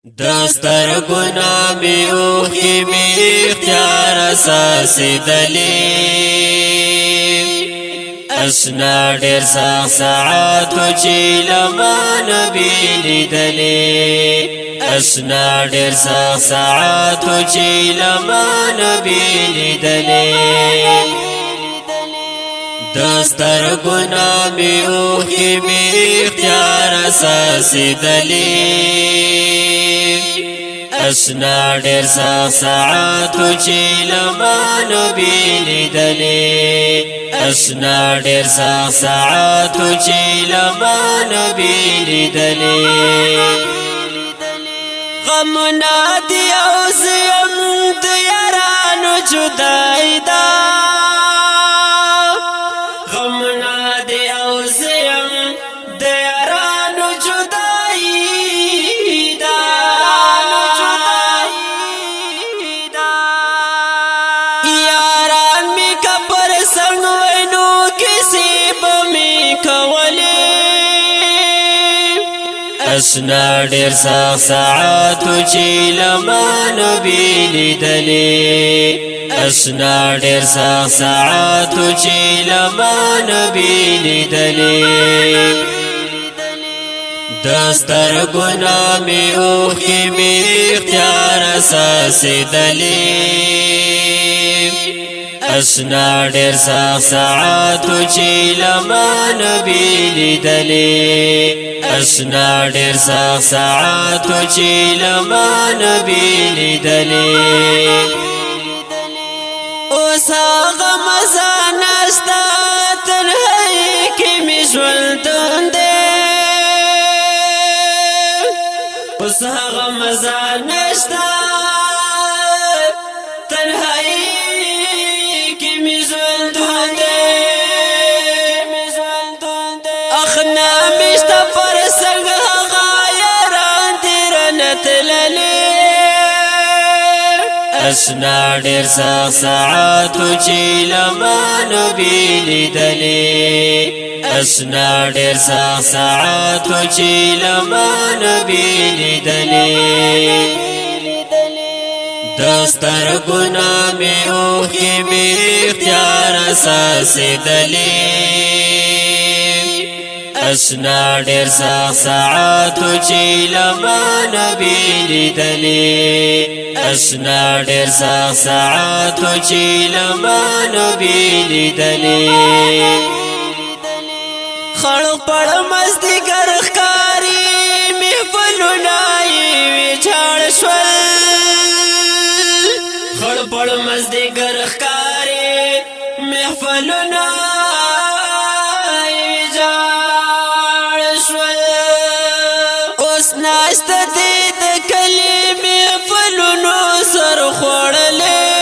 دستر گنا می اوخی می اختیار اساسی دلی اشنا ډیر ساعتو چې لما نبی لیدلی اشنا ډیر ساعتو چې لما نبی لیدلی دستر گنا می اوخی می اختیار اساسی دلی اشنا ډیر ساعتو چې لما نبی لیدلی اشنا ډیر ساعتو چې لما نبی لیدلی غمنا دی او زیم د یارانو جدای دا غمنا دی او زیم د یارانو جدای دا یاران می کپر سنگ وینو کسی بمی کولی اشنا ډیر ساعتو چې لما نبی لیدلی اشنا ډیر ساعتو چې لما نبی لیدلی دستر گنا می اوخی می اختیار اساسی دلی اشنا ډیر ساعتو چې لما نبی لیدلی اشنا ډیر ساعتو چې لما نبی لیدلی اوس هغه مزه نشته تنهایی کې مې ژوندون دی اوس هغه مزه نشته تنهایی کې مې ژوندون دی اخنا مې شته پر سنګ هغه یاران تېره نه تللې اشنا ډیر ساعتو چې لما نبی لیدلی اشنا ډیر ساعتو چې لما نبی لیدلی دستر گنا می اوخی می اختیار اساسی دلی اشنا ډیر ساعتو چې لما نبی لیدلی اشنا ډیر ساعتو چې لما نبی لیدلی خړ پړ مستی ګر ښکاری محفلونه یې ویجاړ شول خړ پړ مستی ګر ښکاری محفلونه ناشت دی د کلمې فلونو سر خوړلې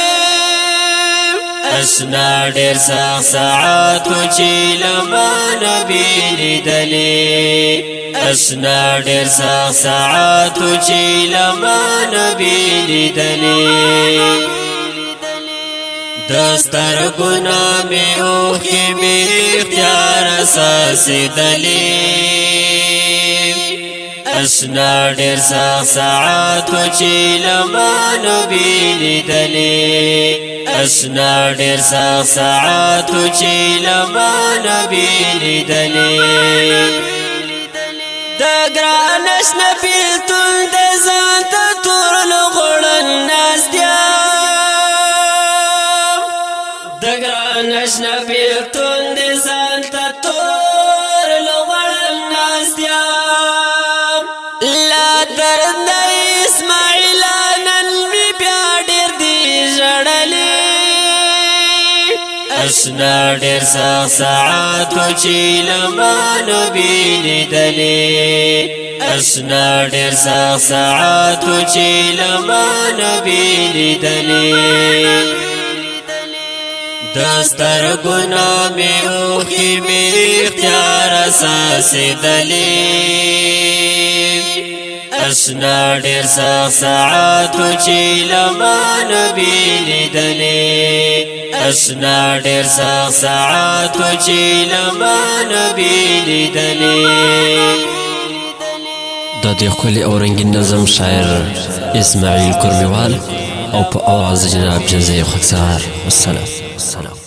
اشنا ډیر ساعتو چې لما نبی لیدلی اشنا ډیر ساعتو چې لما نبی لیدلی دستر گنا می اوخی می اختیار اساسی دلی اشنا ډیر ساعتو چې لما نبی لیدلی اشنا ډیر ساعتو چې لما نبی لیدلی د ګران اشنا بیلتون د ځان ته تور لغړن ناستیا د ګران اشنا بیلتون د ځان ته تور لغړن ناستیا لا درد اسماعیل نن می بیا ډیر دی ژړلی اشنا ډیر ساعتو چې لما نبی لیدلی اشنا ډیر ساعتو چې لما نبی لیدلی دستر گنا می اوخی می اختیار اساسی دلی اشنا ډیر ساعتو چې لما نبی لیدلی اشنا ډیر ساعتو چې لما نبی لیدلی دا دې ښکلي او رنګین نظم شاعر اسماعیل کرمیوال او په اواز جناب جزای خاکسار. والسلام.